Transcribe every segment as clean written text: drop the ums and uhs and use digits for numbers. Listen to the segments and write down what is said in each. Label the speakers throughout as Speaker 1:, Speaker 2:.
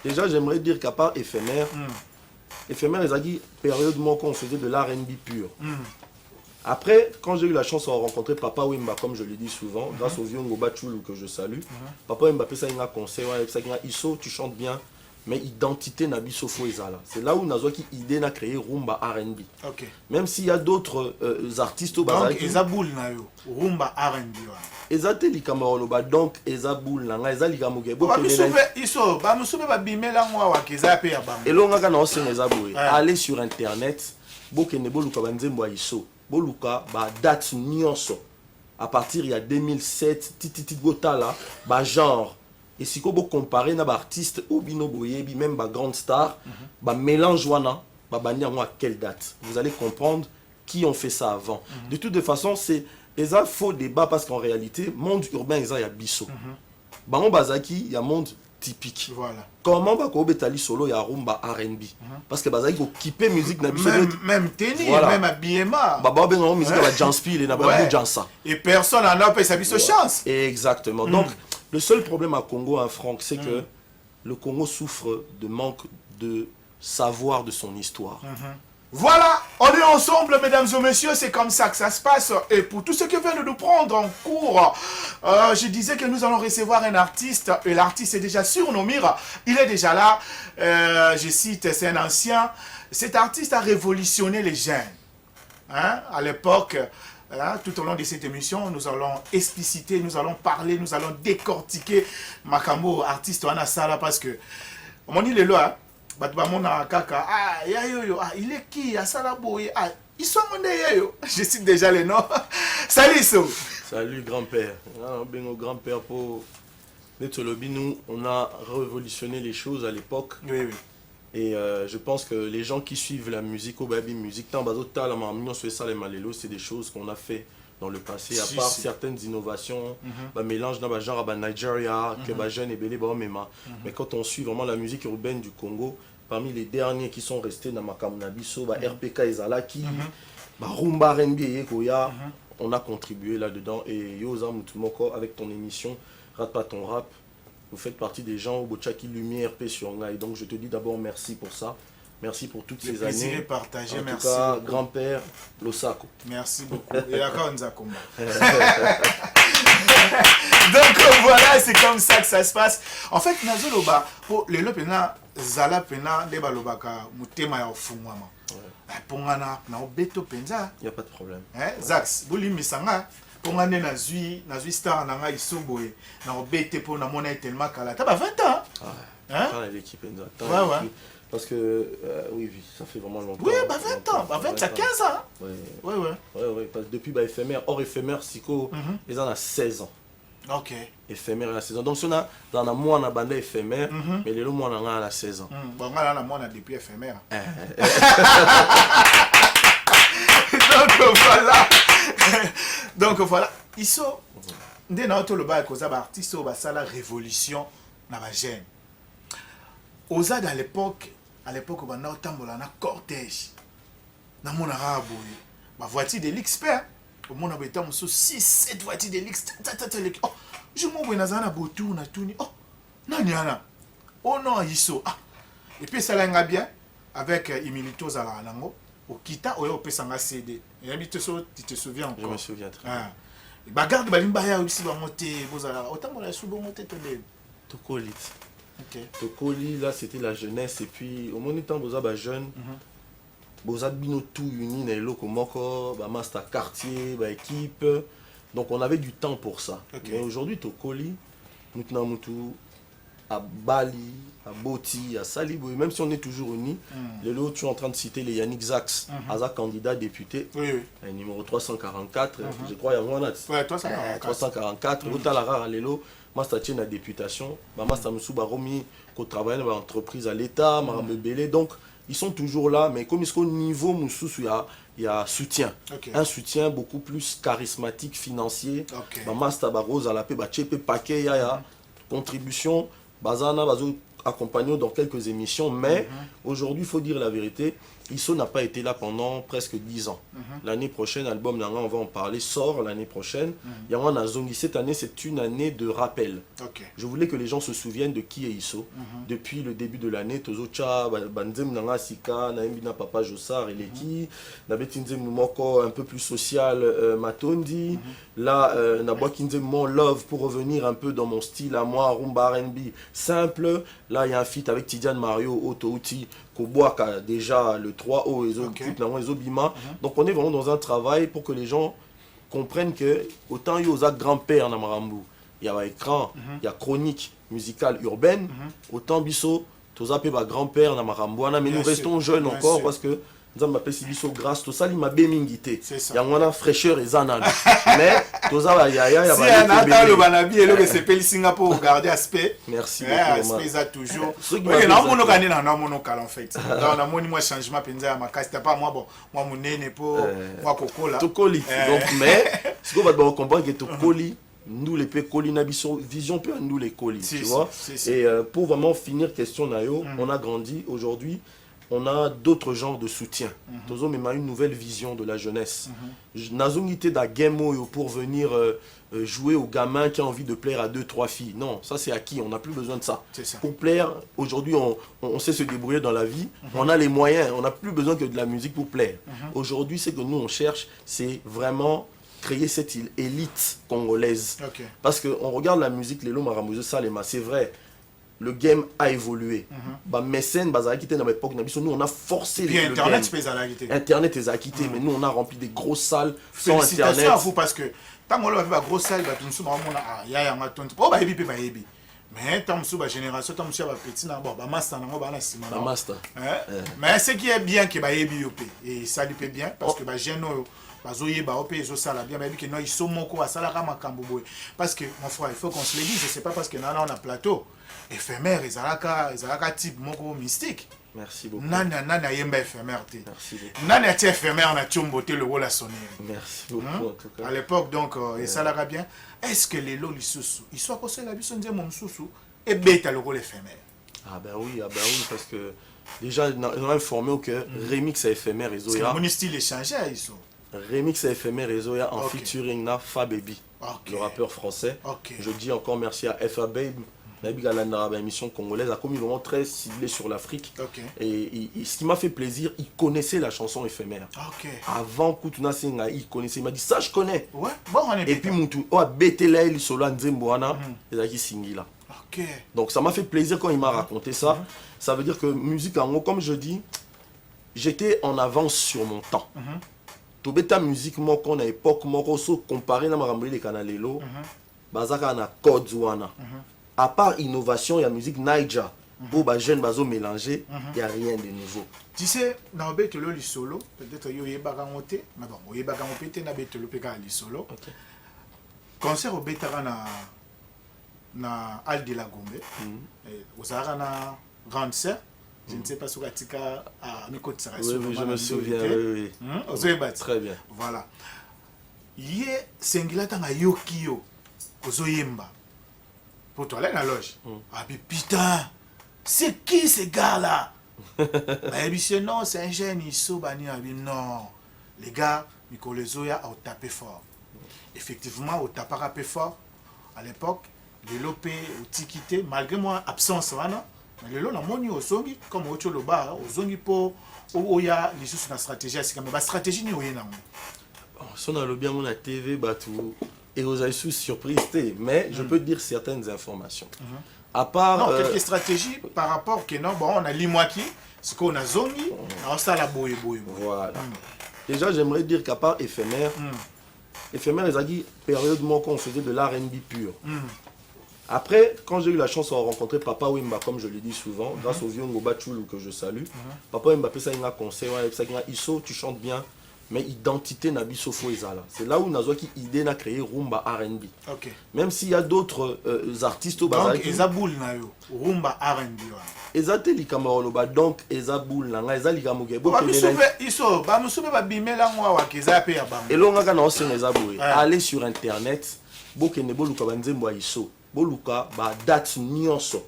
Speaker 1: Déjà, j'aimerais dire qu'à part éphémère, éphémère, les a dit période où on faisait de l'R&B pur. Après, quand j'ai eu la chance de rencontrer Papa Wemba, comme je le dis souvent, grâce au vieux Ngoba Chulu que je salue, Papa Wemba fait ça un conseil, Iso, tu chantes bien, mais identité Nabiso Fouezala. C'est là où Nazo qui idée n'a créé Rumba R&B.
Speaker 2: Ok.
Speaker 1: Même s'il y a d'autres artistes au
Speaker 2: Bazar. Donc, Ezaboul na yo, Rumba R&B.
Speaker 1: Ezate likamoroloba donc Ezaboul na eza likamuke.
Speaker 2: Iso, ba musoube ba bimela ngwa wa keza pe ya bango.
Speaker 1: Elonga kana osenga Ezaboul. Allez sur internet, bokene boluka banzembo Iso. Boluka ba date nyonso à partir il y a 2007 titi gotala ba genre et si ko bo comparer na ba artiste ou bino boyebi même ba grande star ba mélange wana ba bani à quelle date vous allez comprendre qui ont fait ça avant. De toute façon c'est un faux débat parce qu'en réalité monde urbain il y a biso bango bazaki il y a monde typique.
Speaker 2: Voilà.
Speaker 1: Comment va ko betali solo ya rumba R&B parce que bazaki ko kipper musique na biso
Speaker 2: même tennis voilà. Même habillement
Speaker 1: baba bengo musique la Janspil et na ba Jansa
Speaker 2: et personne en a pas sa chance.
Speaker 1: Exactement. Donc le seul problème à Congo hein, Franck c'est que le Congo souffre de manque de savoir de son histoire.
Speaker 2: Voilà, on est ensemble, mesdames et messieurs, c'est comme ça que ça se passe. Et pour tous ceux qui viennent de nous prendre en cours, je disais que nous allons recevoir un artiste, et l'artiste est déjà sur nos murs, il est déjà là. Je cite, c'est un ancien. Cet artiste a révolutionné les jeunes. Hein, à l'époque, hein, tout au long de cette émission, nous allons expliciter, nous allons parler, nous allons décortiquer Makambo, artiste Wana Sala, parce que, on dit le loi, kaka, ah, il est qui? Ils sont je cite déjà les noms. Salut So.
Speaker 1: Salut grand-père. Grand-père pour nous, on a révolutionné les choses à l'époque.
Speaker 2: Oui.
Speaker 1: Et je pense que les gens qui suivent la musique au baby musique, c'est des choses qu'on a fait dans le passé, à part certaines innovations, mélange dans genre à Nigeria, que jeune et belé mais quand on suit vraiment la musique urbaine du Congo, parmi les derniers qui sont restés dans Makamunabiso, RPK Ezalaki, Rumba R&B on a contribué là-dedans. Et Yoza Mutumoko, avec ton émission Rate pas ton rap, vous faites partie des gens où Bochaki Lumière paix sur Ngai. Donc je te dis d'abord merci pour ça. Merci pour toutes ces années.
Speaker 2: Partagé,
Speaker 1: en
Speaker 2: merci
Speaker 1: tout cas,
Speaker 2: beaucoup.
Speaker 1: grand-père Losako.
Speaker 2: Merci beaucoup. Et encore Nzakomba. Donc voilà, c'est comme ça que ça se passe. En fait, Nazoloba, pour les lopena, Zala pena, les balobaka, mutema ya fumwama. Pongana, na obeto penza.
Speaker 1: Il n'y a pas de problème.
Speaker 2: Zax, buli misanga. Pongane na zui star na nga isoboye. Na obete po na mona tellement kala. T'as 20 ans.
Speaker 1: Hein? L'équipe penza.
Speaker 2: Ouais.
Speaker 1: Parce que, oui, ça fait vraiment longtemps.
Speaker 2: Oui, 20 ans. 20, ça 15 ans.
Speaker 1: Oui. Parce que depuis, éphémère, hors éphémère, Siko, ils en ont 16 ans.
Speaker 2: Ok.
Speaker 1: Éphémère, il a 16 ans. Donc, si on a dans la mois, on a bandé éphémère, mais les mois, on a 16 ans.
Speaker 2: Bon, on a depuis éphémère. Donc, voilà. Ils sont. Dès notre le bas, ils ont artiste, ils ont la révolution dans la gêne. Oza à l'époque, on a un cortège. Dans mon arabe, ma voiture de l'expert. Au monde a été 6-7 voitures de l'expert. Oh, je m'en vais dans un abotou, on a tout. Oh, non, oh non, Iso. Et puis ça l'a bien avec Imilito Zalarango. Au Kita, au Pesanga CD. Et tu te souviens encore?
Speaker 1: Je me souviens très bien.
Speaker 2: Bagarde, Balimbaya aussi va monter. Autant qu'on a souvent monté tout le monde.
Speaker 1: Tokolit. Tokoli, là c'était la jeunesse et puis au moment où vous êtes jeune, vous avez tout uni dans le Komoko, master quartier, équipe, donc on avait du temps pour ça. Mais aujourd'hui Tokoli, nous tenons tout à Bali, à Boti, à Salibo, même si on est toujours unis, les autres tu es en train de citer les Yannick Zax, Aza candidat député, numéro 344, je crois il y a moins 344, Otalara Lelo. Master tient la députation, Master Moussouba Romi, qui travaille dans l'entreprise à l'État, Belé. Donc, ils sont toujours là, mais comme ils sont au niveau Moussou, il y a soutien. Un soutien beaucoup plus charismatique, financier. Master Barose à la paix, Tchepe Paquet, il y a contribution. Bazana, accompagner dans quelques émissions, mais aujourd'hui, il faut dire la vérité, Isso n'a pas été là pendant presque 10 ans. L'année prochaine, l'album Nanga, on va en parler, sort l'année prochaine. Yango Nazongi, cette année, c'est une année de rappel. Je voulais que les gens se souviennent de qui est Isso. Depuis le début de l'année, Tozocha, Banzem Nanga Sika, Naembina Papa Jossar, Eleki, Nabetinzem Moko, un peu plus social, Matondi. Là, Naboakinzem Mon Love pour revenir un peu dans mon style à moi, Rumba R&B simple. Là, il y a un feat avec Tidiane Mario, Otouti. Koboaka, déjà le 3O, les Bima. Donc on est vraiment dans un travail pour que les gens comprennent que autant il y a aux grand-père dans Marambu, il y a écran, il y a chronique musicale urbaine, autant Bisso, tous appelés grand-père dans Marambu, mais nous restons jeunes encore parce que nous avons appelé Bisso grâce, tout ça, il m'a bémingité. Il y a une fraîcheur et zanan. Mais tout ça, il y a
Speaker 2: si un attend le banabi et le s'appelle Singapour, regardez aspect.
Speaker 1: Merci
Speaker 2: beaucoup. Aspect ça toujours. Oui, non, mon gagné dans mon cal en fait. Dans mon moi changement penza ma casse pas moi bon, moi mon nez pour moi coco là.
Speaker 1: Tout colis. Donc mais ce qu'on va comprendre que tout colis nous les pe colis n'abisso vision peu nous les colis, tu vois. Et pour vraiment finir question nayo, on a grandi aujourd'hui. On a d'autres genres de soutien. Tozo mais une nouvelle vision de la jeunesse. Nazongité da game pour venir jouer aux gamins qui ont envie de plaire à 2-3 filles. Non, ça c'est acquis, on n'a plus besoin de ça. Pour plaire, aujourd'hui on sait se débrouiller dans la vie, on a les moyens, on n'a plus besoin que de la musique pour plaire. Aujourd'hui, ce que nous on cherche, c'est vraiment créer cette élite congolaise. Parce qu'on regarde la musique, les lots Maramouze Salema, c'est vrai. Le game a évolué. Bah mécène, bah qui était dans l'époque, nous on a forcé
Speaker 2: le Internet game.
Speaker 1: Internet est acquitté, mais nous on a rempli des grosses salles sans Internet.
Speaker 2: Félicitations à vous parce que tant qu'on a fait une grosse salle, bah tout le monde a il y a un ton. Oh bah ebi. Mais tant que génération, tant que ça va petit na bon bah master na ba na sima.
Speaker 1: Bah master.
Speaker 2: Mais ce qui est bien que bah ebi op et ça lui fait bien parce que bah jeune bazoye ba op ezo sala bien mais que non ils sont moko asala kama kamboboy parce que mon frère il faut qu'on se le dise, c'est pas parce que là on a plateau éphémère ezalaka type moko mystique.
Speaker 1: Merci beaucoup.
Speaker 2: Nana yemba éphémère té.
Speaker 1: Merci beaucoup.
Speaker 2: Nana té éphémère na tiomboté le rôle à sonner.
Speaker 1: Merci beaucoup en tout cas.
Speaker 2: À l'époque donc et ça l'a bien. Est-ce que les lots lisusu, ils sont posé la biso ndie mon susu et bêta le rôle éphémère.
Speaker 1: Ah ben oui parce que déjà on a informé que remix à éphémère et Zoya.
Speaker 2: Mon style est changé ils sont.
Speaker 1: Remix à éphémère et Zoya en featuring na Fababy, le rappeur français. Je dis encore merci à Fababy. La émission congolaise a commis vraiment très ciblé sur l'Afrique. Et ce qui m'a fait plaisir, il connaissait la chanson éphémère. Avant Kutuna Senga, il connaissait. Il m'a dit ça, je connais. Et puis Moutou, oh, Betela, il solo Nzemboana, il a dit Singila. Donc ça m'a fait plaisir quand il m'a raconté ça. Ça veut dire que musique en gros, comme je dis, j'étais en avance sur mon temps. Tout bêta musique, moi, qu'on a époque, moi, comparé à ma les canalelo, Bazaka na Kodzuana. À part innovation, il y a musique Naija. Pour les jeunes bazo mélanger, il n'y a rien de nouveau.
Speaker 2: Tu sais, dans le solo, peut-être qu'il y a des mais bon, il y a des solo. Concert au Betara na Al de la Gombe, aux Arana Grande Sœur, je ne sais pas si tu as mis côté ça.
Speaker 1: Oui, je me souviens. Oui. Très bien.
Speaker 2: Voilà. Il y a Sengilata Yokio, aux Oyemba. Pour toi, là, la loge. Ah, mais putain, c'est qui ce gars-là? Non, c'est un jeune, il s'est banni. Non, les gars, Nicolas Zoya a tapé fort. Effectivement, au tapé fort, à l'époque, les lopé, au tikité, malgré moi, absence, mais le lot, on a moni au zongi, comme au Tcholoba, au zongi pour, où il y a les choses sur la stratégie, mais la stratégie, il y a.
Speaker 1: Si on a le bien, on a TV, tout. Et vous avez sous surprise, mais je peux dire certaines informations. À part.
Speaker 2: Non, quelques stratégies par rapport que non, bon, on a Limwaki, ce qu'on a Zongi, on a la boye.
Speaker 1: Voilà. Déjà, j'aimerais dire qu'à part éphémère, éphémère, ils ont dit période quand on faisait de l'R&B pur. Après, quand j'ai eu la chance de rencontrer Papa Wimba, comme je le dis souvent, grâce au vieux Ngoba Chulu que je salue, Papa Wimba fait ça, il a conseil, Isso, tu chantes bien. Mais identité n'a bisofo ezala. C'est là où Nazo qui idée n'a créé Rumba R&B. Même s'il y a d'autres artistes au bazar.
Speaker 2: Donc Ezaboul na yo Rumba R&B.
Speaker 1: Ezate likamoroba donc Ezaboul na nga ezalikamuke.
Speaker 2: Ba musube iso ba musube ba bimela ngwa wa keza pe ya ba.
Speaker 1: Elonga kana ose Ezaboul. Allez sur internet, bokene boluka banzembo iso. Boluka ba date nyonso.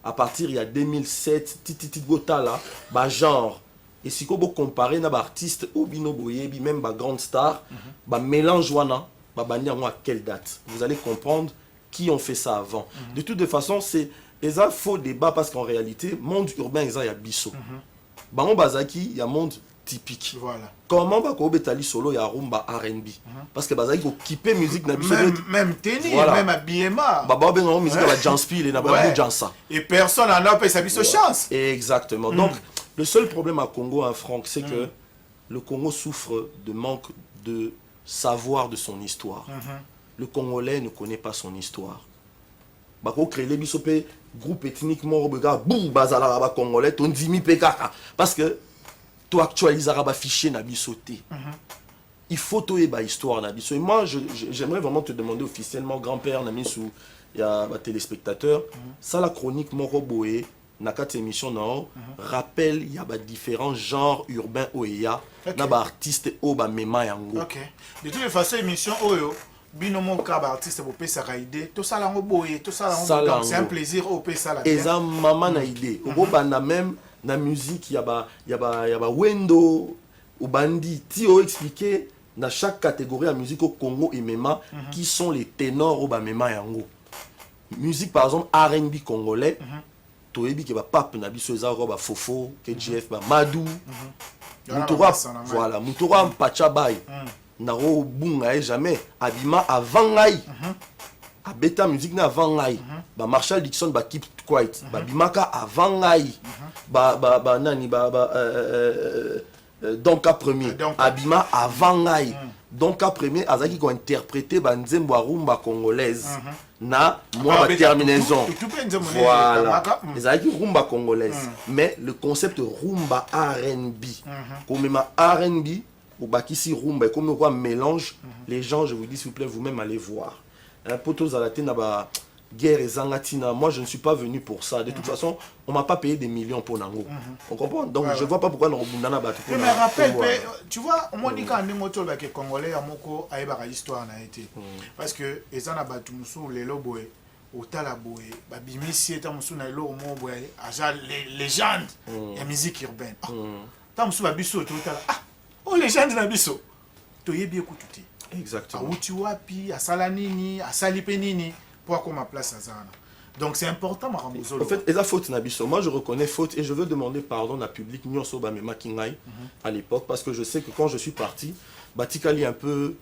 Speaker 1: à partir il y a 2007 titi gota là bah genre et si vous comparez na artiste ou bino boyebi même ba grande star bah mélange wana bah bani à quelle date vous allez comprendre qui ont fait ça avant de toute façon c'est un faux débat parce qu'en réalité monde urbain il y a biso bango bazaki il y a monde typique.
Speaker 2: Voilà.
Speaker 1: Comment va betali solo ya rumba R&B parce que bazaki ko kipper musique na biso
Speaker 2: même tenir
Speaker 1: voilà.
Speaker 2: même habillement.
Speaker 1: Baba ben musique ba Janspil et na ba Jansa.
Speaker 2: Et personne en a pas sa chance.
Speaker 1: Exactement. Donc le seul problème à Congo hein, Franck c'est que le Congo souffre de manque de savoir de son histoire. Le Congolais ne connaît pas son histoire. Bako créer les biso pe groupe ethniquement robega bou bazala ba congolais ton dimi pekaka parce que tu actualises un fichier na bisoté. Il faut toyer ba histoire na biso. Et moi j'aimerais vraiment te demander officiellement grand-père na sous il y a téléspectateurs ça la chronique moko boé na quatre émissions non rappelle il y a ba différents genres urbains oya na ba artistes o ba mema yango.
Speaker 2: OK. De toutes les façons émission oyo bino mon cas artiste bo pesa idée tout ça la boé tout ça la c'est un plaisir au pesa la.
Speaker 1: Et ça maman na idée. Au bana même na musique ya ba wendo ou bandi ti o expliquer dans chaque catégorie de musique au Congo et mema qui sont les ténors ou ba mema yango musique par exemple R&B congolais to ebi ke ba pape na biso za ba fofo KGF ba Madou Moutoura voilà Moutoura Pacha Bay na ro bunga jamais abima avant ngai a beta musique na avant ngai ba Marshall Dixon ba Keep Quiet ba bimaka avant ngai ba nani donc à premier abima avant ngai donc à premier azaki ko interpréter ba nzembo rumba congolaise na moi ba terminaison voilà azaki rumba congolaise mais le concept rumba R&B comme ma R&B ou bakisi rumba comme quoi mélange les gens je vous dis s'il vous plaît vous-même allez voir un poteau à la tête ba guerre et zangatina moi je ne suis pas venu pour ça de toute façon on m'a pas payé des millions pour Nango on comprend donc je vois pas pourquoi on a battu
Speaker 2: mais rappelle tu vois on m'a dit quand on moto ba que congolais amoko ayeba histoire na été parce que ezana batu musu lelo boye otala boye ba bimisi eta musu na lelo mo boye aja les légendes et musique urbaine ta musu ba biso otala oh légende na biso to yebi ekututi
Speaker 1: exactement
Speaker 2: uti wapi asala nini asali pe nini pour qu'on ma place à Zana. Donc c'est important Maramuzolo.
Speaker 1: En fait, et la faute nabiso. Moi je reconnais faute et je veux demander pardon à public Nyonso Bamema Kingai à l'époque parce que je sais que quand je suis parti, Batikali un peu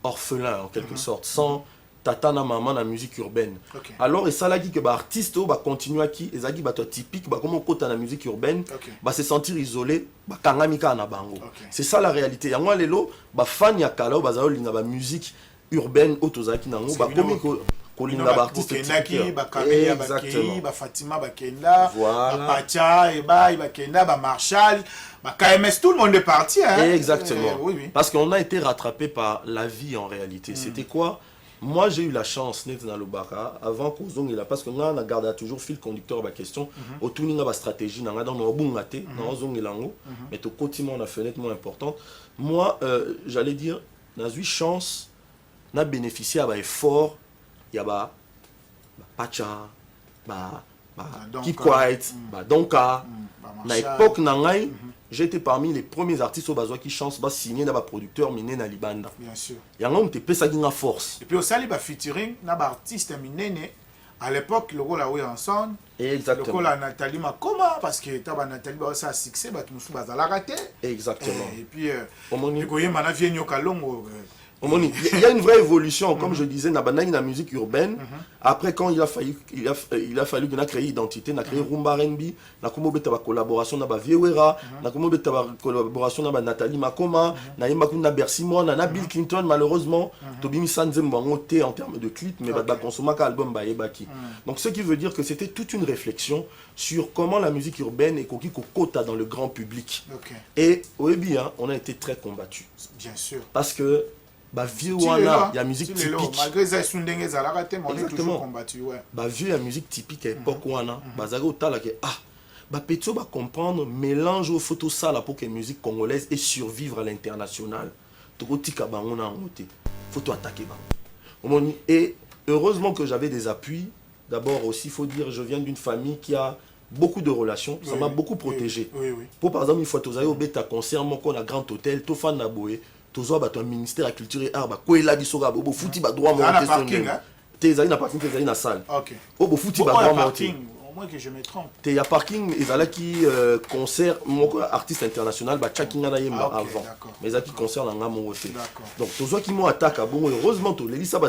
Speaker 1: orphelin en quelque sorte, sans tatana maman la musique urbaine. Alors et ça là dit que bah artiste va continuer à qui ezaki bah typique bah comment côté la musique urbaine bah se sentir isolé bah kangamika na bango. C'est ça la réalité. Ya moi lelo bah fan ya kala bah zao linga bah musique urbaine autozaki nango bah comme kolinga ba artiste
Speaker 2: typique ba Kameya ba Kei ba Fatima ba Kenda ba Pacha et ba Kenda ba Marshall ba KMS tout le monde est parti hein.
Speaker 1: Exactement. Oui. Parce qu'on a été rattrapé par la vie en réalité. C'était quoi? Moi j'ai eu la chance net dans le Baka avant qu'on zonge là parce que là on a gardé toujours fil conducteur ba question autour de la stratégie dans nos bungate dans zonge lango mais tout continue on a fenêtre moins importante. Moi j'allais dire dans une chance on a bénéficié à effort il y a ba Pacha ba Keep Quiet ba Donka na époque nangai j'étais parmi les premiers artistes au besoin qui chance ba signer na ba producteur miné na libanda
Speaker 2: bien sûr
Speaker 1: yango on te pesa ginga force
Speaker 2: et puis au sali ba featuring na ba artiste miné à l'époque le rôle là ensemble
Speaker 1: exactement
Speaker 2: le rôle à Nathalie Makoma parce que taba Nathalie ba ça succès ba tout ba za la raté
Speaker 1: exactement
Speaker 2: et puis le goye mana vie nyoka longo.
Speaker 1: Il y a une vraie évolution, comme je disais, dans la musique urbaine. Après, quand il a fallu qu'on a créé identité, on a créé Rumba R&B, on a créé une collaboration avec Viewera, on a créé une collaboration avec Nathalie Makoma, on a créé Bercy Moi, on a Bill Clinton, malheureusement, Tobi Sanzem monté en termes de clip, mais on a consommé un album Baebaki. Donc, ce qui veut dire que c'était toute une réflexion sur comment la musique urbaine est quota dans le grand public. Et au Ebi, on a été très combattus.
Speaker 2: Bien sûr.
Speaker 1: Parce que bah vieux wana il y a musique typique
Speaker 2: malgré ça sundenge za la raté on est toujours combattu ouais
Speaker 1: bah vieux il y a musique typique à époque wana bah zago tala que bah petito va comprendre mélange aux photos ça là pour que musique congolaise et survivre à l'international toko tika bango na ngote faut tout attaquer bango et heureusement que j'avais des appuis d'abord aussi, il faut dire, je viens d'une famille qui a beaucoup de relations. Ça m'a beaucoup protégé. Pour par exemple, une fois, tu as eu un concert, mon a grand hôtel, tu as fait tu as un ministère de la culture et art, tu as foutu droit monter son nom. Tu as un parking, tu as une salle. Tu as foutu droit monter.
Speaker 2: Au moins que je me trompe.
Speaker 1: Il y a parking, il y a qui concert, mon artiste international, chacun a avant. Mais il y a qui concert dans la mon aussi. Donc, tous ceux qui m'ont attaqué, heureusement, tu les ça va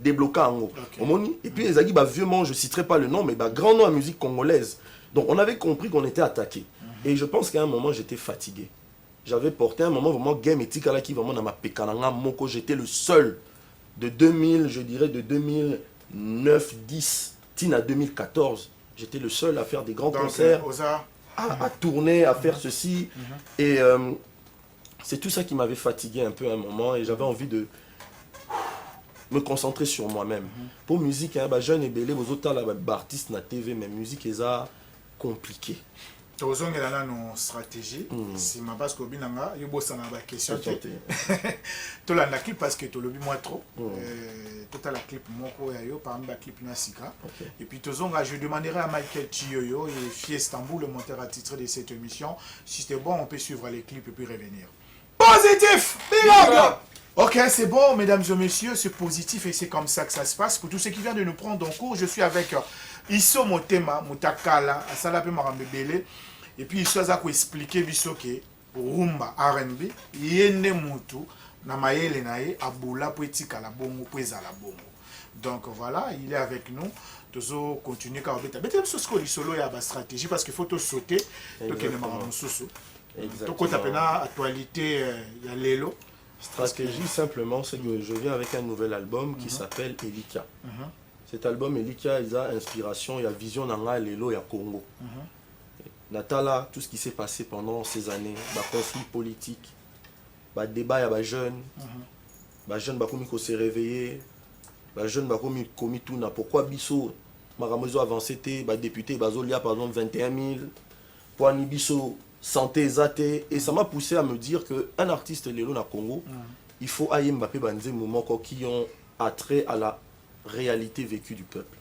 Speaker 1: débloquer en haut. Et puis, les amis, vieux je ne citerai pas le nom, mais grand nom à musique congolaise. Donc, on avait compris qu'on était attaqué. Et je pense qu'à un moment, j'étais fatigué. J'avais porté un moment vraiment game éthique à qui vraiment dans ma pékananga moko, j'étais le seul de 2000, je dirais de 2009, 10, à 2014. J'étais le seul à faire des grands concerts, à tourner, à faire ceci. Et c'est tout ça qui m'avait fatigué un peu à un moment. Et j'avais envie de me concentrer sur moi-même. Pour musique, jeune et belé, vos autres artistes na TV, mais musique est compliqué.
Speaker 2: Tu as une stratégie. Si ma base que binanga, il y a une question. Tu as la clip parce que tu l'as vu moi trop. Tu as la clip moko yayo par exemple la clip nasika. Et puis je demanderai à Michael Chioyo et Fie Istanbul, le monteur attitré de cette émission, si c'était bon, on peut suivre les clips et puis revenir. Positif. Ok, c'est bon, mesdames et messieurs, c'est positif et c'est comme ça que ça se passe. Pour tous ceux qui viennent de nous prendre en cours, je suis avec Isso Motema, Mutakala, Asalape Marambebele. Et puis, il a expliqué que rumba R&B, yende mutu, na mayele nae, abula poetika la bongo, poeza la bongo. Donc voilà, il est avec nous. Nous continuer à faire des solo et stratégie parce qu'il faut tout sauter. Donc il y a une actualité, il y a l'élo.
Speaker 1: Stratégie, simplement, c'est que je viens avec un nouvel album qui s'appelle Elika. Cet album, Elika, il a inspiration, il y a vision dans la Lelo et à Congo. Natala, tout ce qui s'est passé pendant ces années, conflit politique, débat, il y a des jeunes, les jeunes qui s'est réveillé, les jeunes qui commis tout, pourquoi Bisso, Maramozo avancé, les députés, par exemple 21 000, pour Bisso, santé, zate, et ça m'a poussé à me dire qu'un artiste Lelo na Congo, il faut aïe Mbappé Banze moments qui ont attrait à la réalité vécue du peuple.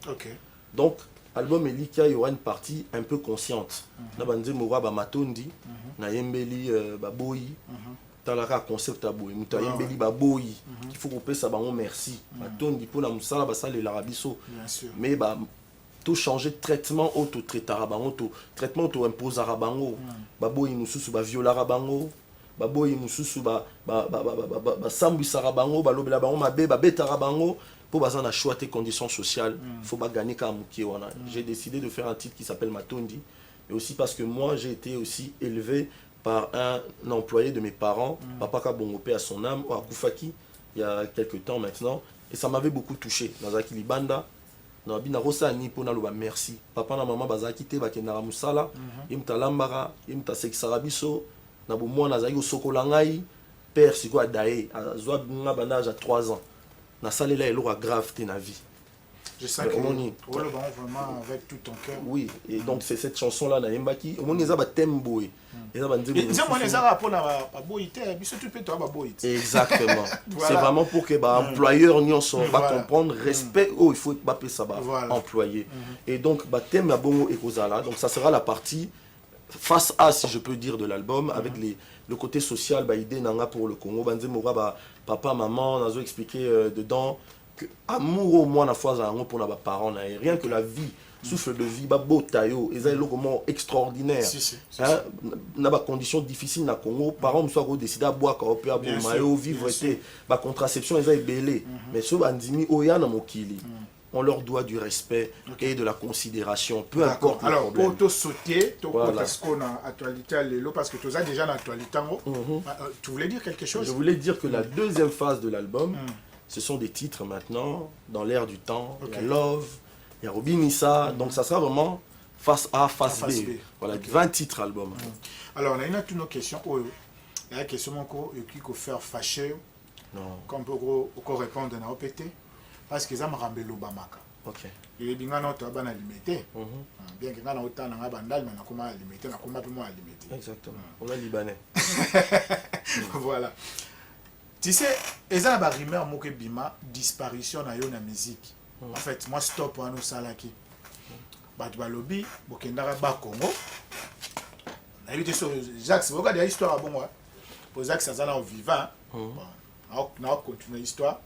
Speaker 1: Donc, album Elika, il y aura une partie un peu consciente. Na Banze Moura Matondi, na Yembeli Baboyi, Talaka concept Aboyi, Muta Yembeli Baboyi, il faut couper ça, merci. Matondi pour la Moussala, Basal et l'Arabiso. Mais tout changer de traitement auto traiter arabango traitement auto impose arabango baboyi mususu ba viola arabango baboyi mususu ba sambu sarabango ba lobela bango mabe ba beta arabango pour bazana choix tes conditions sociales faut ba gagner ka muki wana. J'ai décidé de faire un titre qui s'appelle Matondi et aussi parce que moi j'ai été aussi élevé par un employé de mes parents papa Kabongopé à son âme à Koufaki il y a quelques temps maintenant et ça m'avait beaucoup touché dans Akili Banda. Na bina rosa ni pona loba merci papa na maman bazaki te bakenda musala imta lambara imta sekisara biso na bo mwana zaki osokola ngai père siko adaye azwa nga bandage à 3 ans na salela eloko grave te na vie.
Speaker 2: Je sais que vraiment avec tout ton cœur.
Speaker 1: Oui, et donc c'est cette chanson là na yembaki au moni za ba tembo et za ba nzembo. Exactement. C'est vraiment pour que ba employeur n'y sont va comprendre respect il faut pas payer ça ba employé. Et donc ba thème la bongo ekozala donc ça sera la partie face à si je peux dire de l'album avec le côté social ba idée nanga pour le Congo banze mora ba papa maman nazo expliquer dedans que amour au moins la fois pour nos parents rien que la vie souffle de vie beau taillot et ça comment extraordinaire na ba conditions difficiles na Congo parents soit décider à boire quand peut avoir maillot vivre été ba contraception et ça est belé mais ce bandimi oya na mokili on leur doit du respect et de la considération peu importe
Speaker 2: alors pour te sauter parce qu'on a actualité à l'élo parce que tu as déjà l'actualité tu voulais dire quelque chose?
Speaker 1: Je voulais dire que la deuxième phase de l'album ce sont des titres maintenant, dans l'air du temps, il y a Love, il y a Robinissa, donc ça sera vraiment face A, face B. Voilà, 20 titres album.
Speaker 2: Alors, on a une autre question. Il y a une question qu'il faut faire fâcher, comme on peut répondre à OPT, parce que ça me ramène l'Obamaka.
Speaker 1: Ok.
Speaker 2: Il y a des gens qui ont limité. Bien que nous avons autant de bandal, mais nous avons limité, nous avons limité.
Speaker 1: Exactement. On est libanais.
Speaker 2: Voilà. Tu sais, il y a une rumeur qui bima disparition dans la musique. En fait, moi, stop, on nous salaki. Bat balobi, bokendara ba Congo. On a vu sur Jacques, c'est regarde l'histoire bon moi. Pour Jacques, ça là au vivant. On a continué l'histoire.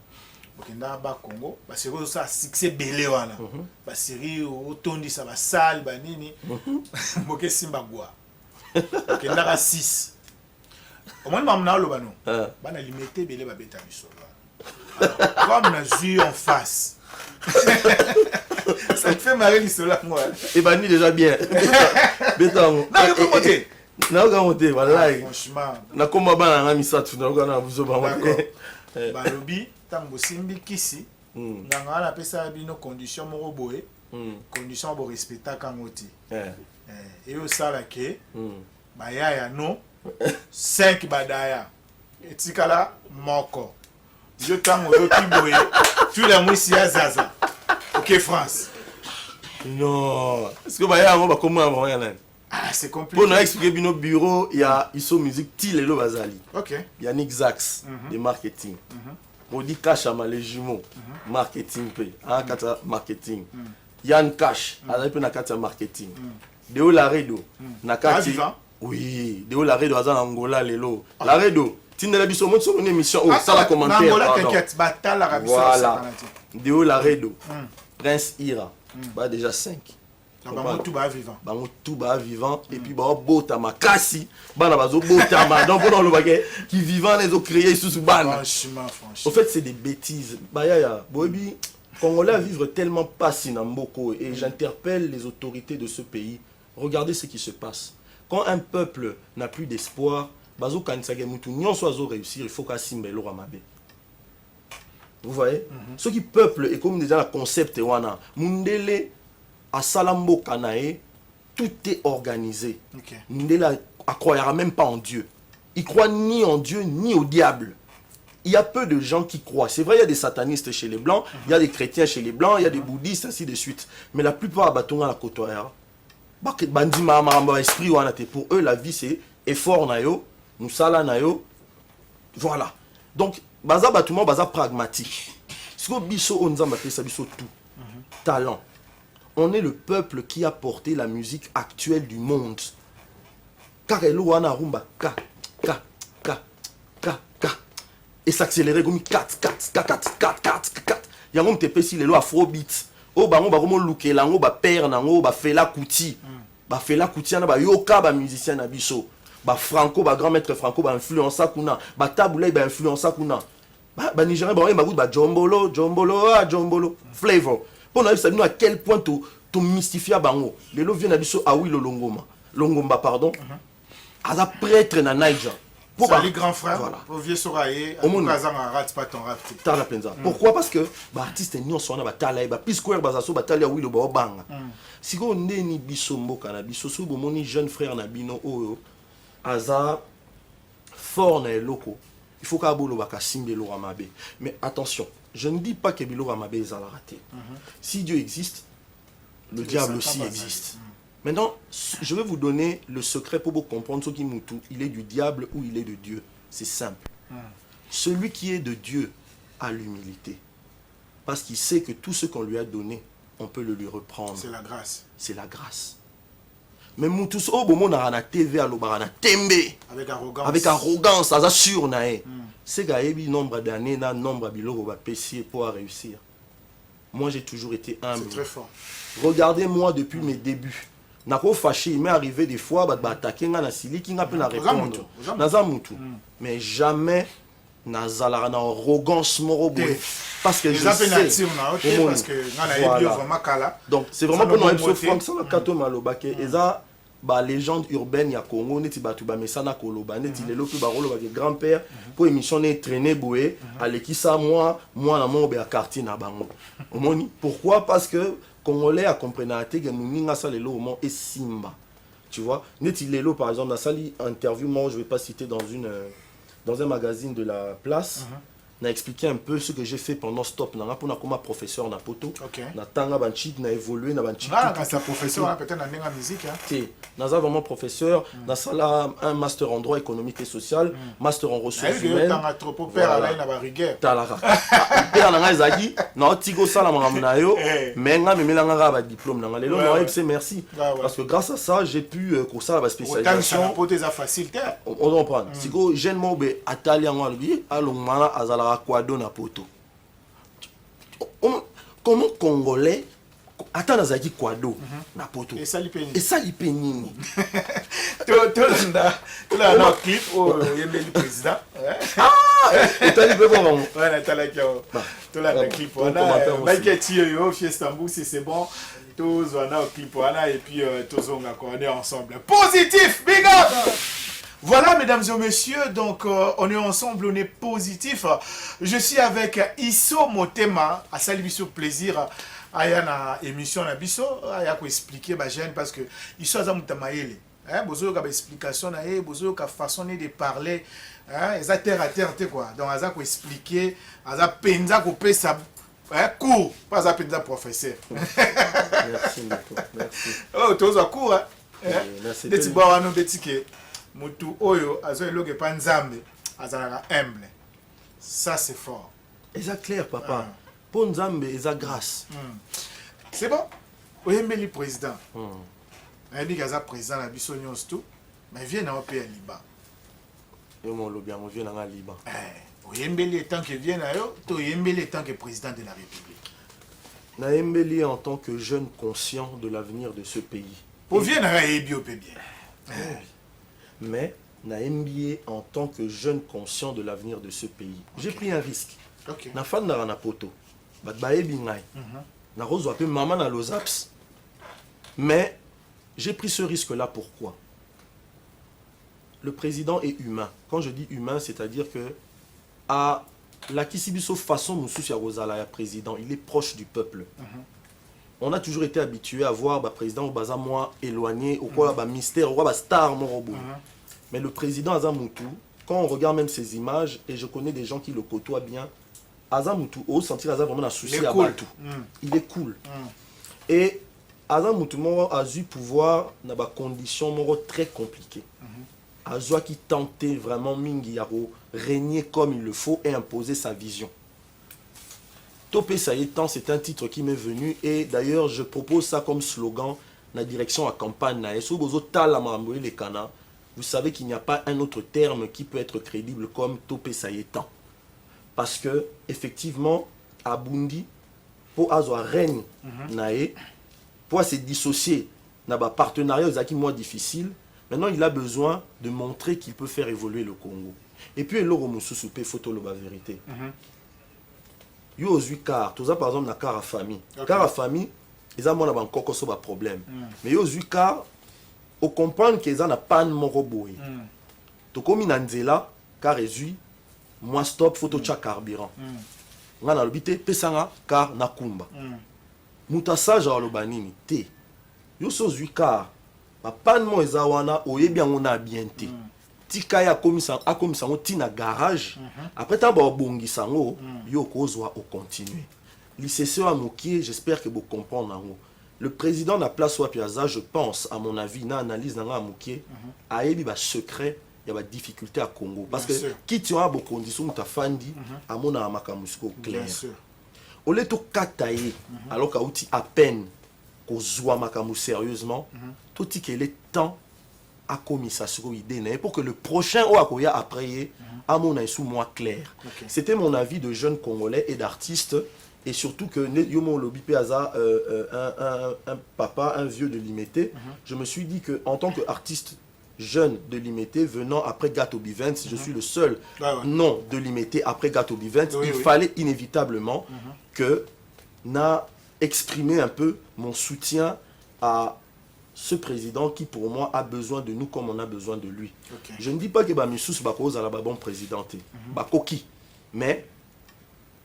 Speaker 2: Bokendara ba Congo, ba série ça succès belé wana. Ba série otondi ça ba salle ba nini. Boké simba gwa. Bokendara 6. Au moins mamna lo bano. Ba na limité belé ba beta biso. Comme on a vu en face. Ça te fait marrer l'histoire moi.
Speaker 1: Et bah ni déjà bien. Béton.
Speaker 2: Non, il faut monter.
Speaker 1: Non, on monter, voilà.
Speaker 2: Franchement.
Speaker 1: Na komba ba na misa tu na na buzo ba monter.
Speaker 2: Ba lobi tango simbi kisi. Nganga na pesa bino condition moko boye. Condition bo respecta kangoti. Et au sala ke ba ya non 5 badaya. Etikala moko. Je tango yo kiboye. Tu la mwisi ya zaza. OK France.
Speaker 1: Non. Est-ce que bah ya on va comment avant ya nan?
Speaker 2: Ah, c'est compliqué.
Speaker 1: Pour nous expliquer bino bureau, il y a ISO musique til et lo bazali.
Speaker 2: OK.
Speaker 1: Yannick Zax de marketing. Rodi Kachama les jumeaux marketing pe. Ah kata marketing. Yann Cash, ala pe na kata marketing. Deo Laredo na kati. Oui, Deo Laredo azana Angola lelo. Laredo Tindela biso monte sur une émission oh ça la commentaire.
Speaker 2: Angola t'inquiète, bataille l'Arabie Saoudite.
Speaker 1: Voilà. Deo Laredo. Prince Ira. Bah déjà 5.
Speaker 2: Bango tout bas vivant.
Speaker 1: Bango tout bas vivant et puis bah bota makasi. Bana bazo bota ma donc on le bagay qui vivant les ont créé sous ban.
Speaker 2: Franchement.
Speaker 1: En fait c'est des bêtises. Bah ya Bobi Congolais vivre tellement pas Sinamboko et j'interpelle les autorités de ce pays. Regardez ce qui se passe. Quand un peuple n'a plus d'espoir, bazo kanisage mutu nyonso azo réussir, il faut qu'à simbelo ramabe. Vous voyez? Ceux qui peuplent et comme déjà le concept wana mundele à Salambo Kanae, tout est organisé. Mundele ne croira même pas en Dieu. Il croit ni en Dieu ni au diable. Il y a peu de gens qui croient. C'est vrai, il y a des satanistes chez les blancs, il y a des chrétiens chez les blancs, il y a des bouddhistes, ainsi de suite. Mais la plupart batonga la kotoya. Bandima maramba esprit wana te. Pour eux la vie c'est effort na yo, musala na yo. Voilà. Donc baza batuma baza pragmatique. Siko biso onzamba pesa biso tout. Talent. On est le peuple qui a porté la musique actuelle du monde. Karelo wana rumba ka ka ka ka ka et s'accélérer comme 4 4 4 4 4 4 4. Yango mtepesi lelo afrobeat. O bango ba komo lukela ngo ba père nango ba Fela Kuti. Ba Fela Kuti na ba yoka ba musicien na biso. Ba Franco ba grand maître Franco ba influencer kuna. Ba Taboulay ba influencer kuna. Ba Nigérien ba ba ba Jombolo Flavor. Pour nous savoir à quel point tu mystifies bango. Lelo vient na biso awi lo Longomba pardon. Aza prêtre na Niger.
Speaker 2: Pour les grands frères, voilà. Pour vieux soraye, au monde rate pas ton rap.
Speaker 1: Tala penza. Pourquoi? Parce que bah artiste nyon so na batala ba pisquare bazaso batala wi lo ba banga. Siko ndeni biso mboka na biso so bomoni jeune frère na bino oyo aza fort na loko. Il faut qu'abolo baka simbelo ramabe. Mais attention, je ne dis pas que bilo ramabe ezala raté. Si Dieu existe, le diable aussi existe. Maintenant, je vais vous donner le secret pour vous comprendre ce qui moutou. Il est du diable ou il est de Dieu. C'est simple. Celui qui est de Dieu a l'humilité. Parce qu'il sait que tout ce qu'on lui a donné, on peut le lui reprendre.
Speaker 2: C'est la grâce.
Speaker 1: C'est la grâce. Mais moutou, oh, bon, on a TV à l'obarana, tembe.
Speaker 2: Avec arrogance.
Speaker 1: Avec arrogance, ça assure, nae. C'est gaébi nombre d'années, nombre de biloko va pécier pour réussir. Moi, j'ai toujours été humble.
Speaker 2: C'est très fort.
Speaker 1: Regardez-moi depuis mes débuts. Nako fâché, il m'est arrivé des fois bah attaquer na sili qui n'a pas la répondre. Nazamutu. Mais jamais nazala na arrogance moroboué parce que je sais
Speaker 2: parce que voilà.
Speaker 1: Donc c'est vraiment pour nous Franck ça la kato malobake eza ba légende urbaine ya Congo neti batu ba mesana koloba neti lelo pe ba rolo ba grand-père pour émission né traîner boué alekisa moi na mo be quartier na bango. Omoni pourquoi? Parce que Congolais a compris que Mouninga Salelo et Simba. Tu vois, Neti Lelo par exemple, dans une interview, moi je ne vais pas citer dans un magazine de la place, n'a expliqué un peu ce que j'ai fait pendant stop nanga pour comme professeur na poto.
Speaker 2: Ok.
Speaker 1: Na tanga banchit na évolué na banchit.
Speaker 2: Ah, quand c'est professeur, peut-être dans la musique.
Speaker 1: Naza vraiment professeur, na sala un master en droit économique et social, master en ressources humaines.
Speaker 2: Dans trop père là, il n'a pas rigueur.
Speaker 1: Talaka. Père nanga ezaki, na tigo sala makamuna yo, mais nga memela nga ba diplôme nanga lelo na c'est merci. Parce que grâce à ça, j'ai pu ko sala ba spécialisation.
Speaker 2: Autant ça facile.
Speaker 1: On comprend. Tigo jeune mo be atali yango albi, alongmana azala Kwado na poto. Comment Congolais attends nazaki Kwado na poto.
Speaker 2: Et ça lui peine.
Speaker 1: Et ça lui peine.
Speaker 2: Tu l'as un clip où il y a le président.
Speaker 1: Ah, tu as dit bon.
Speaker 2: Ouais, tu l'as un clip. On a Michael Thio chez Istanbul si c'est bon. Tous on a un clip et puis tous on est ensemble. Positif, big up. Voilà, mesdames et messieurs, donc on est ensemble, on est positif. Je suis avec Isso Motema, à Salibiso Plaisir, à la émission na biso, à expliquer ma gêne parce que Isso a Motamaele. Bozo ka explication na bozo ka façon de parler, ça terre à terre quoi. Donc ça ko expliquer, ça penza ko pesa cours, pas ça penza professeur.
Speaker 1: Merci beaucoup. Merci.
Speaker 2: Oh, tous à cours
Speaker 1: merci.
Speaker 2: Des tiboa no betike. Mutu oyo azo eloge pa nzambe azalaka humble. Ça c'est fort.
Speaker 1: Et ça clair papa. Pour nzambe et ça grâce.
Speaker 2: C'est bon. Oyembeli président. On dit qu'il président na biso nyonso tout, mais vient na pays Liban.
Speaker 1: Yo mon lobi on vient na Liban.
Speaker 2: Oyembeli tant que vient na yo, to oyembeli tant que président de la République.
Speaker 1: Na yembeli en tant que jeune conscient de l'avenir de ce pays.
Speaker 2: Pour vient na ebio pe bien.
Speaker 1: Mais na MBA en tant que jeune conscient de l'avenir de ce pays. J'ai pris un risque. Na fan na poto. Bat baebi ngai. Na rozo ape maman na lozaps. Mais j'ai pris ce risque là pourquoi? Le président est humain. Quand je dis humain, c'est-à-dire que à la Kisibiso façon Moussous Yarozala président, il est proche du peuple. On a toujours été habitué à voir le président au baza moins éloigné, au quoi mystère, au quoi star morobo. Mais le président Azamutu, quand on regarde même ses images, et je connais des gens qui le côtoient bien, Azamutu, au sentir Aza vraiment un souci à tout. Il est cool. Et Azamutu a eu pouvoir dans des conditions très compliquées. Azwa qui tentait vraiment Mingi Yaro régner comme il le faut et imposer sa vision. Topé Sayetan, c'est un titre qui m'est venu et d'ailleurs je propose ça comme slogan dans la direction à campagne. Vous savez qu'il n'y a pas un autre terme qui peut être crédible comme Topé Sayetan. Parce que effectivement, à Bundi, pour Azwa règne, pour se dissocier, dans un partenariat qui moins difficile, maintenant il a besoin de montrer qu'il peut faire évoluer le Congo. Et puis il aura une photo la vérité. Yo ozui car, tout ça par exemple na car à famille. Car à famille, ils ont encore un problème. Mais yo ozui car, on comprend qu'ils ont pas de moroboé. To comme inanzela car ezui, moi stop photo cha carburant. On a l'obité pesanga car na kumba. Mutasa genre le banini te. Yo so ozui car, pas de mo ezawana oyebi on a bien te. Tika ya komisa akomisango tina garage après ta ba bongisango yo kozwa au continuer l'ICC à Mokié, j'espère que vous comprenez. Le président n'a place wa piaza, je pense à mon avis na analyse na Mokié a yebi ba secret ya ba difficulté à Congo parce que qui tu as beaucoup conditions ta fandi à mon amakamusko clair au leto kataye alors qu'a outil à peine kozwa makamu sérieusement tout qu'il est temps à commis idée pour que le prochain Oakoya après à mon avis moins clair. C'était mon avis de jeunes Congolais et d'artistes et surtout que Yomo Lobi Peaza un papa, un vieux de Limité. Je me suis dit que en tant qu'artiste jeune de Limité venant après Gato Bivens, je suis le seul nom de Limité après Gato Bivens, il fallait inévitablement que n'a exprimé un peu mon soutien à ce président qui pour moi a besoin de nous comme on a besoin de lui. Je ne dis pas que Bamissous Bako a la bon président, mais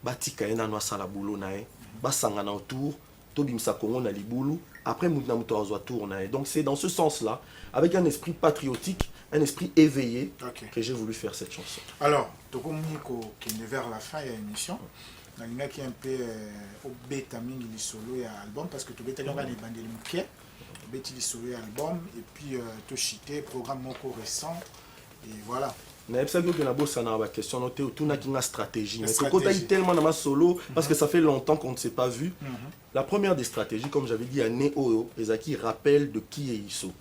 Speaker 1: Batika ena no sala boulot nae, basangana autour tobimisa Congo na libulu, après Moutna Moutarazwa tourne. Donc c'est dans ce sens-là, avec un esprit patriotique, un esprit éveillé, que j'ai voulu faire cette chanson.
Speaker 2: Alors, Tokomiko qui est vers la fin de l'émission, il y a un peu au bêta mingi li solo et album parce que tu bêta yoga les bandes limuke, bêta li solo et album et puis to chité programme moko récent et voilà.
Speaker 1: Mais c'est que na bossa na ba question noté tout na kinga stratégie. Mais ce côté tellement dans ma solo parce que ça fait longtemps qu'on ne s'est pas vu. La première des stratégies, comme j'avais dit, à Néo, Ezaki rappelle de qui est Isso.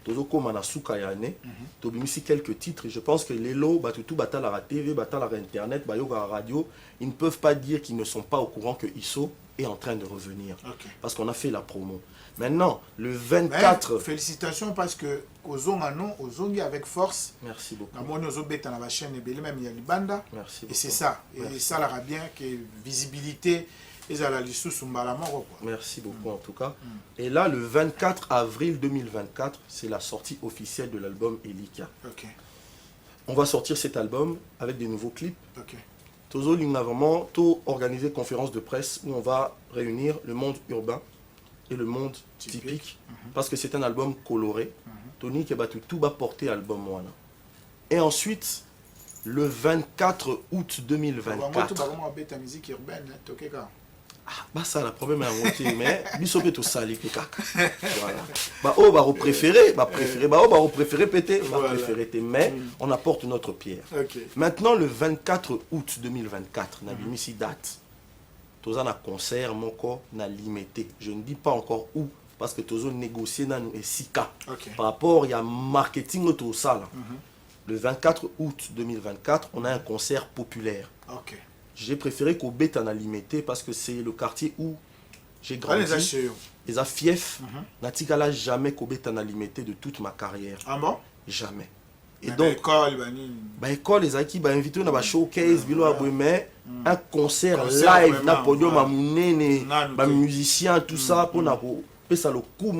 Speaker 1: Tozo comme Anasuka Yane, Tobimisi quelques titres. Je pense que Lelo, Batutu, Batala la TV, Batala la Internet, Bayoga Radio, ils ne peuvent pas dire qu'ils ne sont pas au courant que Isso est en train de revenir. Parce qu'on a fait la promo. Maintenant, le 24...
Speaker 2: Mais, félicitations parce que Ozongi avec force.
Speaker 1: Merci beaucoup.
Speaker 2: La chaîne même il y a Libanda.
Speaker 1: Merci beaucoup.
Speaker 2: Et c'est ça. Et ça l'aura bien que visibilité.
Speaker 1: Merci beaucoup en tout cas. Et là, le 24 avril 2024, c'est la sortie officielle de l'album Elika. On va sortir cet album avec des nouveaux clips. Tozo a vraiment tout organisé conférence de presse où on va réunir le monde urbain et le monde typique. Parce que c'est un album coloré. Tony qui va tout va porter album voilà. Et ensuite, le 24 août 2024. Ah, bah ça, le problème est à monter, mais biso peut tout salir que caca. Voilà. Bah, oh, bah, préféré, péter, mais on apporte notre pierre. Maintenant, le 24 août 2024, on a mis ici date. Tous un concert, mon corps n'a limité. Je ne dis pas encore où, parce que tous négocié dans les 6 cas. Par rapport, il y a marketing tout ça. Le 24 août 2024, on a un concert populaire. J'ai préféré qu'au Bête en a limité parce que c'est le quartier où j'ai grandi. Les Afief, n'a jamais qu'au Bête en a limité de toute ma carrière.
Speaker 2: Ah bon?
Speaker 1: Jamais. Et donc, école, les acquis, invité on a showcase, mais un concert live, na podium, ma mounene, ma musicien, tout ça, pour na ça le coup,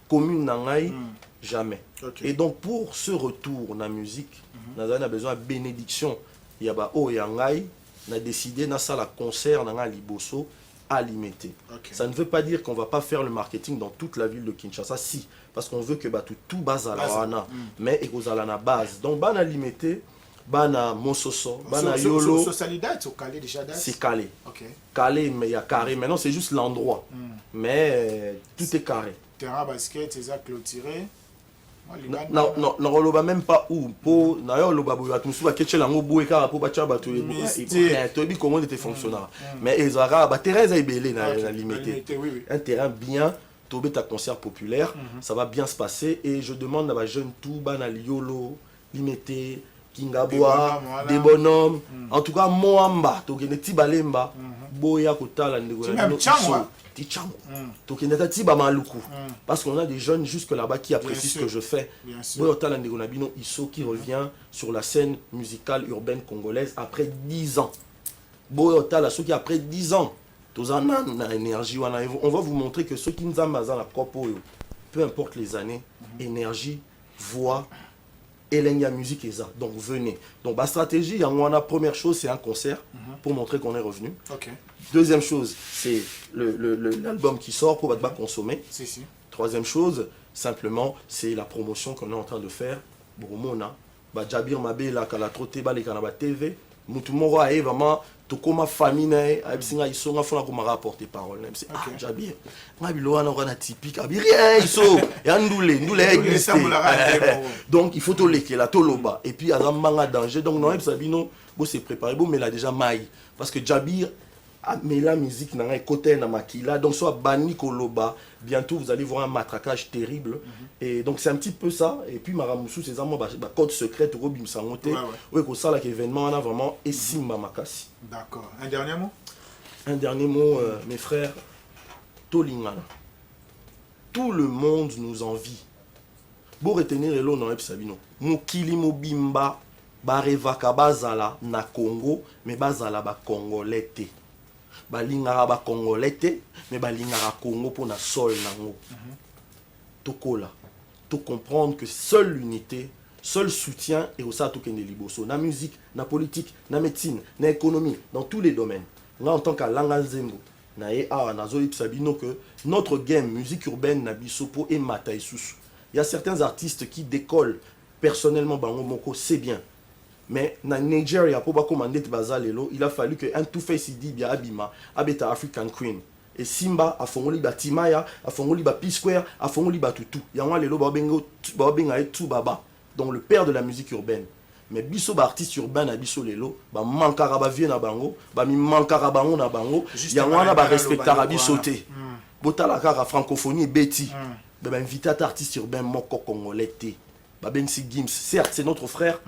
Speaker 1: commune nangai, jamais. Et donc, pour ce retour dans la musique, on a besoin de bénédiction. Il y a oh yangai. On a décidé dans la concert dans la Liboso à limiter. Ça ne veut pas dire qu'on ne va pas faire le marketing dans toute la ville de Kinshasa, si, parce qu'on veut que tout base à la Wana, mais et aux à la base. Donc, bana limité, bana Mososo, bana Yolo. C'est calé. Calé, mais il y a carré. Maintenant, c'est juste l'endroit. Mais tout est carré.
Speaker 2: Terrain basket, c'est ça clôturé.
Speaker 1: Non, on ne même pas où. Pour d'ailleurs, le babou a tout souba ketché la ngobou et car pour battre bateau et tout bien comment était fonctionnel. Mais ils aura terrain est belé na limité. Un terrain bien. Tobé ta concert populaire, ça va bien se passer et je demande à ma jeune tout banal yolo limité Kingaboa, des bonhommes, en tout cas Moamba, tokene tibalemba, boya kotala ndego parce qu'on a des jeunes jusque là-bas qui apprécient ce que je fais. Isso qui revient sur la scène musicale urbaine congolaise après 10 ans. Boyotala, ceux qui après 10 ans, on va vous montrer que ceux qui nous ont la copo, peu importe les années, énergie, voix, et la musique est ça. Donc venez. Donc ma stratégie, première chose, c'est un concert pour montrer qu'on est revenu. Deuxième chose, c'est l'album qui sort pour ne pas consommer. Troisième chose, simplement, c'est la promotion qu'on est en train de faire. Boromona, Jabir Mabé, la Kalatrote, les Kanaba TV. Moutoumoro a vraiment tout comme ma famille, ils sont en train de me rapporter parole. Jabir, on a typique, rien, ils sont. Donc il faut tout l'équer, la toloba. Et puis il y a un manga danger. Donc non, Sabino, c'est préparé, mais il a déjà maille. Parce que Jabir, mais la musique n'a pas côté dans makila donc soit banni koloba bientôt vous allez voir un matraquage terrible et donc c'est un petit peu ça et puis Maramoussou c'est ça moi code secret au bim sangote ouais que ça là événement on a vraiment essimba makasi.
Speaker 2: D'accord. Un dernier mot
Speaker 1: mes frères Tolingana, tout le monde nous envie pour retenir le nom dans Sabino mokili mobimba barevaka bazala na Congo mais bazala ba congolais te. Balingara ba congolais te mais balingara Congo pour na sol nango. Tokola to comprendre que seule l'unité, seul soutien et au ça to kende liboso na musique, na politique, na médecine, na économie, dans tous les domaines. Là en tant qu'Alanga Zembo, nae awa nazoyebisa bino que notre game musique urbaine na biso po emata isusu. Il y a certains artistes qui décollent personnellement bango moko, c'est bien. Mais na Nigeria po ba commander bazalelo, il a fallu que un Two-Face dit bien abima abeta African Queen. Et Simba a fongoli ba Timaya, a fongoli ba P-Square, a fongoli ba Tutu. Yanwa lelo ba benga tout baba. Donc le père de la musique urbaine. Mais biso ba artiste urbain na biso lelo, ba mankara ba vie na bango, ba mi mankara bango na bango, yanwa na ba respectara biso te. Botala kara francophonie beti. Ba invité artiste urbain moko congolais te. Ba Bensi Gims, certes c'est notre frère.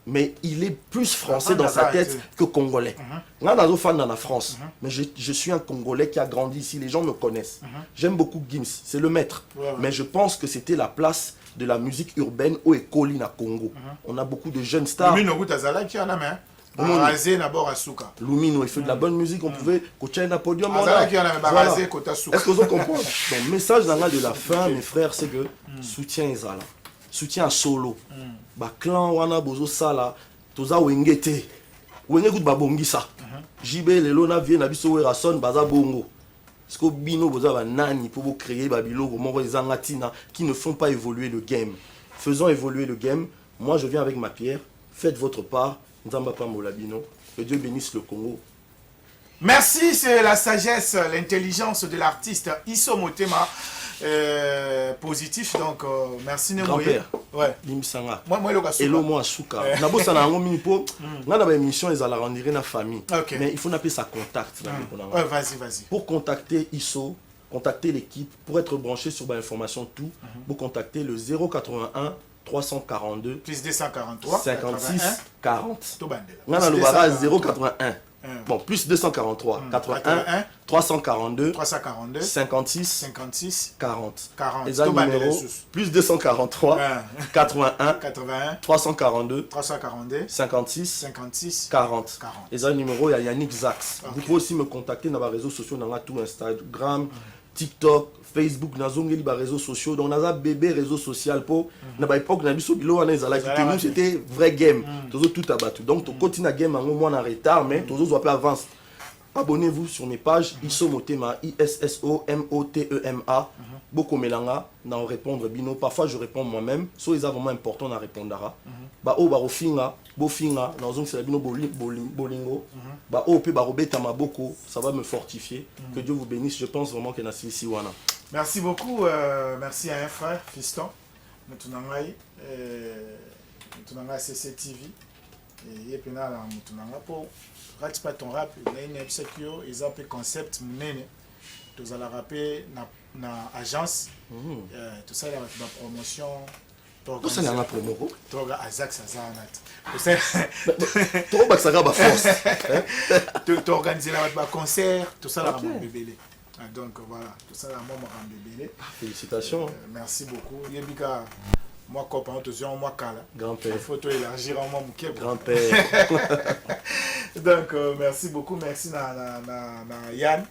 Speaker 1: Mais il est plus français dans sa tête que congolais. Moi, je suis fan dans la France, mais je suis un Congolais qui a grandi ici. Les gens me connaissent. J'aime beaucoup Gims, c'est le maître. Mais je pense que c'était la place de la musique urbaine au Ekoli na Congo. On a beaucoup de jeunes stars. Lumino, il fait de la bonne musique. On pouvait coacher un podium. Est-ce que vous comprenez? Le message de la fin, mes frères, c'est que soutien Ezala. Soutien à solo. Ba clan wana bozo sala toza wengete. Wenge kut ba bongisa. Jibe lelo na vie na biso we rason baza bongo. Parce que bino boza ba nani pour créer ba biloko moko ezangatina qui ne font pas évoluer le game. Faisons évoluer le game. Moi je viens avec ma pierre. Faites votre part. Nzamba pa molabino. Que Dieu bénisse le Congo.
Speaker 2: Merci, c'est la sagesse, l'intelligence de l'artiste Isso Motema. Positif, donc merci
Speaker 1: Grand-père.
Speaker 2: Ouais.
Speaker 1: Limsanga.
Speaker 2: Moi le kasuka.
Speaker 1: Elo moi suka. Na bossa na ngo mini po. Na ba émission ils allaient rendre na famille.
Speaker 2: Okay.
Speaker 1: Mais il faut appeler ça contact.
Speaker 2: Ouais, vas-y.
Speaker 1: Pour contacter Isso, contacter l'équipe, pour être branché sur l'information tout, vous contactez le 081 342
Speaker 2: plus 243
Speaker 1: 56 40.
Speaker 2: On a
Speaker 1: le barrage 081. Bon, plus 243, 81, 342, 56, 40. Et ça, numéro, plus 243, 81, 342, 56, 40. Et ça, numéro, il y a Yannick Zax. Vous pouvez aussi me contacter dans les réseaux sociaux, dans tout Instagram, TikTok, Facebook, dans les réseaux sociaux. Donc, dans les bébés réseaux sociaux, dans l'époque, c'était vrai game. Tout abattu. Donc, tu continues à game en retard, mais tu dois avancer. Abonnez-vous sur mes pages Isso Motema, ISSOMOTEMA. Beaucoup melanga, na répondre bino. Parfois je réponds moi-même. So ils sont vraiment important à répondre. Ba o ba rofinga, bofinga, na zong c'est bino bolingo. Ba o pe ba robeta maboko, ça va me fortifier. Que Dieu vous bénisse. Je pense vraiment que na sisi wana.
Speaker 2: Merci beaucoup, merci à un frère, fiston. Mutunangai, mutunanga CCTV. Et puis là, mutunanga pour rate pas ton rap, il y a une obsèquio, ils ont un concept munene. Tous à la rapper na agence, tout ça la promotion.
Speaker 1: Tout ça la promo.
Speaker 2: Tout ça Azak Sazanat.
Speaker 1: Tout ça la force.
Speaker 2: Tu organises la concert, tout ça la bébé. Donc voilà, tout ça la maman bébé.
Speaker 1: Félicitations.
Speaker 2: Merci beaucoup. Yebika. Moi, copain, moi, Kala.
Speaker 1: Grand-père.
Speaker 2: Il faut élargir en moi,
Speaker 1: Grand-père.
Speaker 2: Donc, merci beaucoup. Merci à Yann.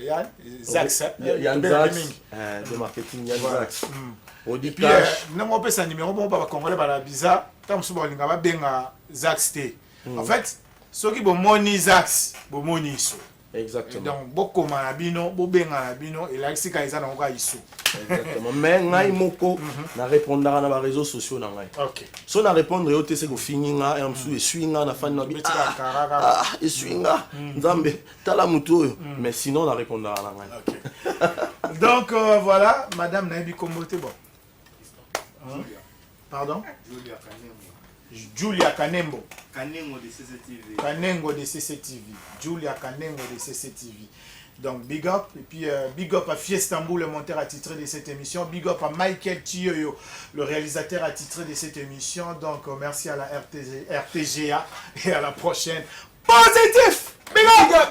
Speaker 2: Yann. Zax.
Speaker 1: Yann Zax. De marketing, Yann Zax.
Speaker 2: Et puis, non, on peut un numéro, on va congolais, la bizarre. Tant que on va bien Zax. En fait, ceux qui ont moni Zax, ont moni Isso.
Speaker 1: Exactement.
Speaker 2: Donc, beaucoup de malabino, beaucoup de malabino, et là, c'est quand ils ont encore Isso.
Speaker 1: Exactement. Mais ngai moko na répondra na ba réseaux sociaux na ngai.
Speaker 2: OK.
Speaker 1: So na répondre yo te se ko fininga et msu eswinga na fan na bi. Eswinga. Nzambe tala mutu oyo. Mais sinon na répondra na ngai.
Speaker 2: OK. Donc voilà, madame Naibi Kombote bon. Pardon? Julia Kanembo.
Speaker 3: Kanengo de CCTV.
Speaker 2: Kanengo de CCTV. Julia Kanengo de CCTV. Donc, big up. Et puis, big up à Fiestamboul, le monteur attitré de cette émission. Big up à Michael Tioyo, le réalisateur attitré de cette émission. Donc, merci à la RTGA et à la prochaine. Positif! Big up!